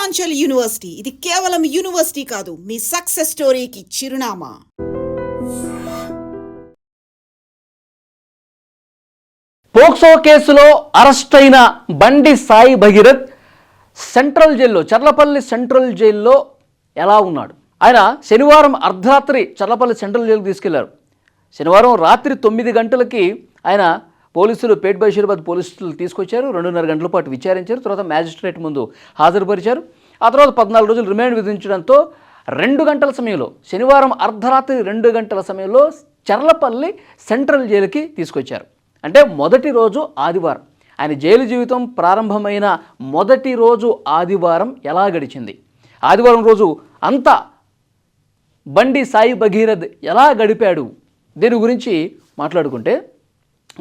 Purvanchal university ఇది కేవలం university కాదు, మీ సక్సెస్ స్టోరీకి చిరునామా. పోక్సో కేసులో అరెస్ట్ అయిన బండి సాయి భగీరథ్ సెంట్రల్ జైల్లో, చర్లపల్లి సెంట్రల్ జైల్లో ఎలా ఉన్నాడు? ఆయన శనివారం అర్ధరాత్రి చర్లపల్లి సెంట్రల్ జైలుకు తీసుకెళ్లారు. శనివారం రాత్రి 9 గంటలకి ఆయన పోలీసులు పేట్ బషీరాబాద్ పోలీసులు తీసుకొచ్చారు. 2.5 గంటల పాటు విచారించారు. తర్వాత మ్యాజిస్ట్రేట్ ముందు హాజరుపరిచారు. ఆ తర్వాత 14 రోజులు రిమాండ్ విధించడంతో 2 గంటల సమయంలో, శనివారం అర్ధరాత్రి 2 గంటల సమయంలో చర్లపల్లి సెంట్రల్ జైలుకి తీసుకొచ్చారు. అంటే మొదటి రోజు ఆదివారం, ఆయన జైలు జీవితం ప్రారంభమైన మొదటి రోజు ఆదివారం ఎలా గడిచింది, ఆదివారం రోజు అంతా బండి సాయి భగీరథ్ ఎలా గడిపాడు, దీని గురించి మాట్లాడుకుంటే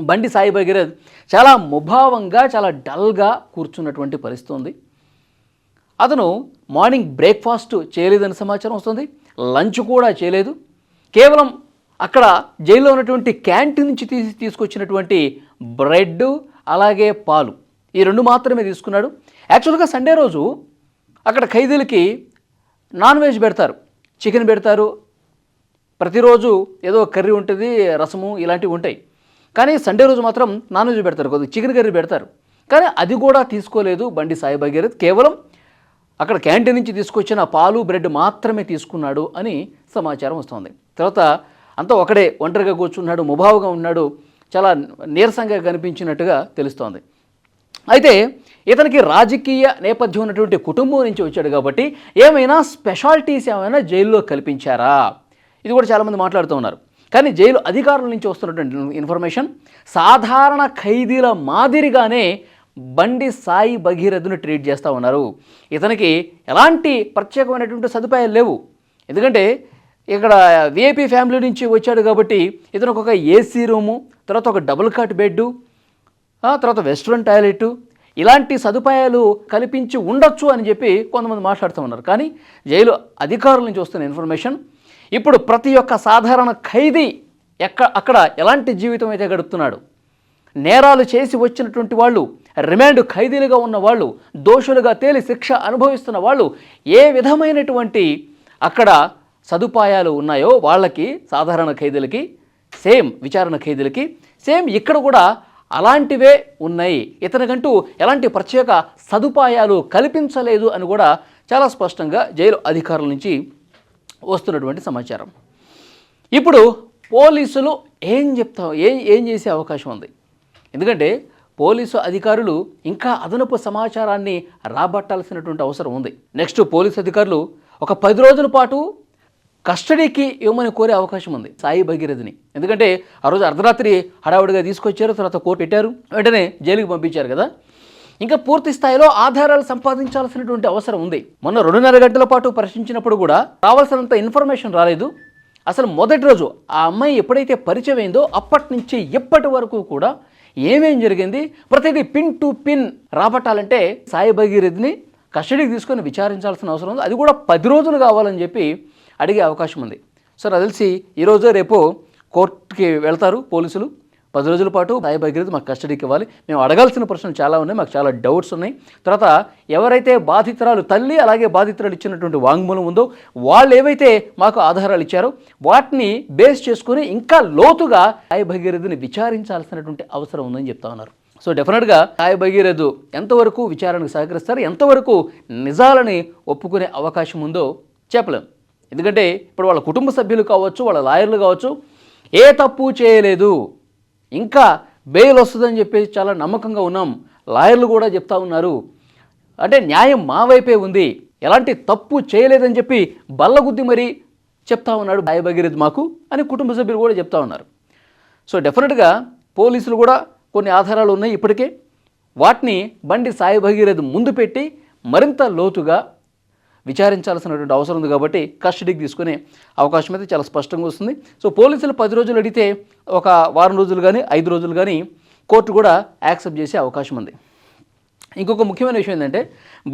బండి సాయి భగీరథ్ చాలా ముభావంగా, చాలా డల్గా కూర్చున్నటువంటి పరిస్థితి ఉంది. అతను మార్నింగ్ బ్రేక్ఫాస్ట్ చేయలేదని సమాచారం వస్తుంది. లంచ్ కూడా చేయలేదు. కేవలం అక్కడ జైల్లో ఉన్నటువంటి క్యాంటీన్ నుంచి తీసుకొచ్చినటువంటి బ్రెడ్ అలాగే పాలు, ఈ 2 మాత్రమే తీసుకున్నాడు. యాక్చువల్గా సండే రోజు అక్కడ ఖైదీలకి నాన్ వెజ్ పెడతారు, చికెన్ పెడతారు. ప్రతిరోజు ఏదో కర్రీ ఉంటుంది, రసము ఇలాంటివి ఉంటాయి. కానీ సండే రోజు మాత్రం నాన్ వెజ్ పెడతారు, కొద్దిగా చికెన్ కర్రీ పెడతారు. కానీ అది కూడా తీసుకోలేదు బండి సాయి భగీరథ్. కేవలం అక్కడ క్యాంటీన్ నుంచి తీసుకొచ్చిన పాలు బ్రెడ్ మాత్రమే తీసుకున్నాడు అని సమాచారం వస్తుంది. తర్వాత అంతా ఒకడే ఒంటరిగా కూర్చున్నాడు, ముభావుగా ఉన్నాడు, చాలా నీరసంగా కనిపించినట్టుగా తెలుస్తోంది. అయితే ఇతనికి రాజకీయ నేపథ్యం ఉన్నటువంటి కుటుంబం నుంచి వచ్చాడు కాబట్టి ఏమైనా స్పెషాలిటీస్ ఏమైనా జైల్లో కల్పించారా, ఇది కూడా చాలామంది మాట్లాడుతూ ఉన్నారు. కానీ జైలు అధికారుల నుంచి వస్తున్నటువంటి ఇన్ఫర్మేషన్, సాధారణ ఖైదీల మాదిరిగానే బండి సాయి భగీరథ్ను ట్రీట్ చేస్తూ ఉన్నారు. ఇతనికి ఎలాంటి ప్రత్యేకమైనటువంటి సదుపాయాలు లేవు. ఎందుకంటే ఇక్కడ విఐపీ ఫ్యామిలీ నుంచి వచ్చాడు కాబట్టి ఇతనికి ఒక ఏసీ రూము, తర్వాత ఒక డబుల్ కాట్ బెడ్డు, తర్వాత వెస్ట్రన్ టాయిలెట్, ఇలాంటి సదుపాయాలు కల్పించి ఉండొచ్చు అని చెప్పి కొంతమంది మాట్లాడుతూ ఉన్నారు. కానీ జైలు అధికారుల నుంచి వస్తున్న ఇన్ఫర్మేషన్, ఇప్పుడు ప్రతి ఒక్క సాధారణ ఖైదీ అక్కడ ఎలాంటి జీవితం అయితే గడుపుతున్నాడు, నేరాలు చేసి వచ్చినటువంటి వాళ్ళు, రిమాండ్ ఖైదీలుగా ఉన్న వాళ్ళు, దోషులుగా తేలి శిక్ష అనుభవిస్తున్న వాళ్ళు, ఏ విధమైనటువంటి అక్కడ సదుపాయాలు ఉన్నాయో వాళ్ళకి, సాధారణ ఖైదీలకి సేమ్, విచారణ ఖైదీలకి సేమ్ ఇక్కడ కూడా అలాంటివే ఉన్నాయి. ఇతనికంటూ ఎలాంటి ప్రత్యేక సదుపాయాలు కల్పించలేదు అని కూడా చాలా స్పష్టంగా జైలు అధికారుల నుంచి వస్తున్నటువంటి సమాచారం. ఇప్పుడు పోలీసులు ఏం చేసే అవకాశం ఉంది? ఎందుకంటే పోలీసు అధికారులు ఇంకా అదనపు సమాచారాన్ని రాబట్టాల్సినటువంటి అవసరం ఉంది. నెక్స్ట్ పోలీసు అధికారులు ఒక 10 రోజుల పాటు కస్టడీకి ఇవ్వమని కోరే అవకాశం ఉంది సాయి భగీరథ్ని. ఎందుకంటే ఆ రోజు అర్ధరాత్రి హడావుడిగా తీసుకొచ్చారు, తర్వాత కోర్టు పెట్టారు, వెంటనే జైలుకి పంపించారు కదా. ఇంకా పూర్తి స్థాయిలో ఆధారాలు సంపాదించాల్సినటువంటి అవసరం ఉంది. మొన్న 2.5 గంటల పాటు ప్రశ్నించినప్పుడు కూడా రావాల్సినంత ఇన్ఫర్మేషన్ రాలేదు. అసలు మొదటి రోజు ఆ అమ్మాయి ఎప్పుడైతే పరిచయం అయిందో అప్పటి నుంచి ఇప్పటి వరకు కూడా ఏమేం జరిగింది ప్రతిదీ పిన్ టు పిన్ రాబట్టాలంటే సాయి భగీరథ్ని కస్టడీకి తీసుకొని విచారించాల్సిన అవసరం ఉంది. అది కూడా 10 రోజులు కావాలని చెప్పి అడిగే అవకాశం ఉంది. సార్ అది తెలిసి ఈరోజు రేపు కోర్టుకి వెళ్తారు పోలీసులు. 10 రోజుల పాటు సాయి భగీరథ్ మాకు కస్టడీకి ఇవ్వాలి, మేము అడగాల్సిన ప్రశ్నలు చాలా ఉన్నాయి, మాకు చాలా డౌట్స్ ఉన్నాయి. తర్వాత ఎవరైతే బాధితురాలు తల్లి అలాగే బాధితురాలు ఇచ్చినటువంటి వాంగ్మూలం ఉందో వాళ్ళు ఏవైతే మాకు ఆధారాలు ఇచ్చారో వాటిని బేస్ చేసుకుని ఇంకా లోతుగా సాయి భగీరథ్ని విచారించాల్సినటువంటి అవసరం ఉందని చెప్తా ఉన్నారు. సో డెఫినెట్గా సాయి భగీరథ్ ఎంతవరకు విచారణకు సహకరిస్తారు, ఎంతవరకు నిజాలని ఒప్పుకునే అవకాశం ఉందో చెప్పలేం. ఎందుకంటే ఇప్పుడు వాళ్ళ కుటుంబ సభ్యులు కావచ్చు, వాళ్ళ లాయర్లు కావచ్చు, ఏ తప్పు చేయలేదు, ఇంకా బెయిల్ వస్తుందని చెప్పి చాలా నమ్మకంగా ఉన్నాం, లాయర్లు కూడా చెప్తా ఉన్నారు, అంటే న్యాయం మా వైపే ఉంది, ఎలాంటి తప్పు చేయలేదని చెప్పి బల్లగుద్ది మరీ చెప్తా ఉన్నాడు సాయి భగీరథ్ మాకు అని కుటుంబ సభ్యులు కూడా చెప్తా ఉన్నారు. సో డెఫినెట్గా పోలీసులు కూడా కొన్ని ఆధారాలు ఉన్నాయి ఇప్పటికే, వాటిని బండి సాయి భగీరథ్ ముందు పెట్టి మరింత లోతుగా విచారించాల్సినటువంటి అవసరం ఉంది. కాబట్టి కస్టడీకి తీసుకునే అవకాశం అయితే చాలా స్పష్టంగా వస్తుంది. సో పోలీసులు 10 రోజులు అడిగితే ఒక వారం రోజులు కానీ 5 రోజులు కానీ కోర్టు కూడా యాక్సెప్ట్ చేసే అవకాశం ఉంది. ఇంకొక ముఖ్యమైన విషయం ఏంటంటే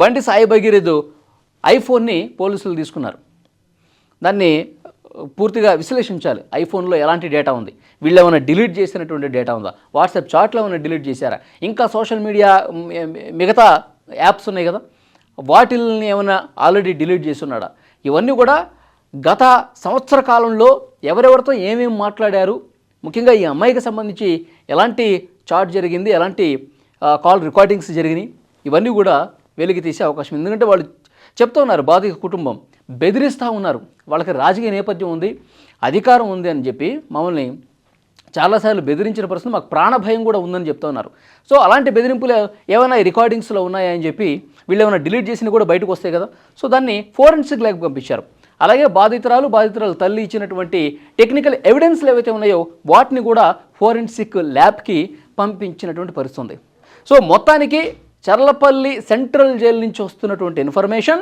బండి సాయి భగీరథ్ ఐఫోన్ని పోలీసులు తీసుకున్నారు. దాన్ని పూర్తిగా విశ్లేషించాలి. ఐఫోన్లో ఎలాంటి డేటా ఉంది, వీళ్ళు ఏమైనా డిలీట్ చేసినటువంటి డేటా ఉందా, వాట్సాప్ చాట్లో ఏమైనా డిలీట్ చేశారా, ఇంకా సోషల్ మీడియా మిగతా యాప్స్ ఉన్నాయి కదా వాటిల్ని ఏమైనా ఆల్రెడీ డిలీట్ చేసి ఉన్నాడా, ఇవన్నీ కూడా గత సంవత్సర కాలంలో ఎవరెవరితో ఏమేమి మాట్లాడారు, ముఖ్యంగా ఈ అమ్మాయికి సంబంధించి ఎలాంటి చాట్ జరిగింది, ఎలాంటి కాల్ రికార్డింగ్స్ జరిగినాయి, ఇవన్నీ కూడా వెలికి తీసే అవకాశం. ఎందుకంటే వాళ్ళు చెప్తూ ఉన్నారు, బాధిత కుటుంబం బెదిరిస్తూ ఉన్నారు, వాళ్ళకి రాజకీయ నేపథ్యం ఉంది, అధికారం ఉంది అని చెప్పి మమ్మల్ని చాలాసార్లు బెదిరించిన పరిస్థితి, మాకు ప్రాణభయం కూడా ఉందని చెప్తూ ఉన్నారు. సో అలాంటి బెదిరింపులు ఏమైనా రికార్డింగ్స్లో ఉన్నాయా అని చెప్పి వీళ్ళు ఏమైనా డిలీట్ చేసినా కూడా బయటకు వస్తాయి కదా. సో దాన్ని ఫోరెన్సిక్ ల్యాబ్కి పంపించారు. అలాగే బాధితురాలు తల్లి ఇచ్చినటువంటి టెక్నికల్ ఎవిడెన్స్లు ఏవైతే ఉన్నాయో వాటిని కూడా ఫోరెన్సిక్ ల్యాబ్కి పంపించినటువంటి పరిస్థితి ఉంది. సో మొత్తానికి చర్లపల్లి సెంట్రల్ జైలు నుంచి వస్తున్నటువంటి ఇన్ఫర్మేషన్,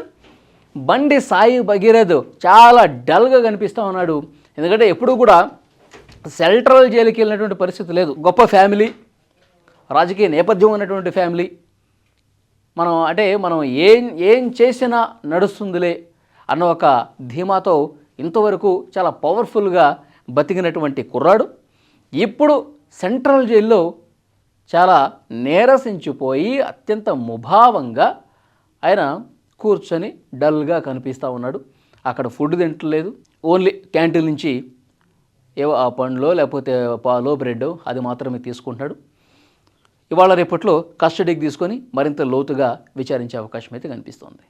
బండి సాయి భగీరథ్ చాలా డల్గా కనిపిస్తూ ఉన్నాడు. ఎందుకంటే ఎప్పుడు కూడా సెంట్రల్ జైలుకి వెళ్ళినటువంటి పరిస్థితి లేదు. గొప్ప ఫ్యామిలీ, రాజకీయ నేపథ్యం ఉన్నటువంటి ఫ్యామిలీ, మనం ఏం చేసినా నడుస్తుందిలే అన్న ఒక ధీమాతో ఇంతవరకు చాలా పవర్ఫుల్గా బతికినటువంటి కుర్రాడు ఇప్పుడు సెంట్రల్ జైల్లో చాలా నీరసించిపోయి అత్యంత ముభావంగా ఆయన కూర్చొని డల్గా కనిపిస్తూ ఉన్నాడు. అక్కడ ఫుడ్ తింటలేదు, ఓన్లీ క్యాంటీన్ నుంచి ఏవో ఆ పండ్లో లేకపోతే పాలో బ్రెడ్ అది మాత్రమే తీసుకుంటాడు. ఇవాళ రేపట్లో కస్టడీకి తీసుకొని మరింత లోతుగా విచారించే అవకాశం అయితే కనిపిస్తోంది.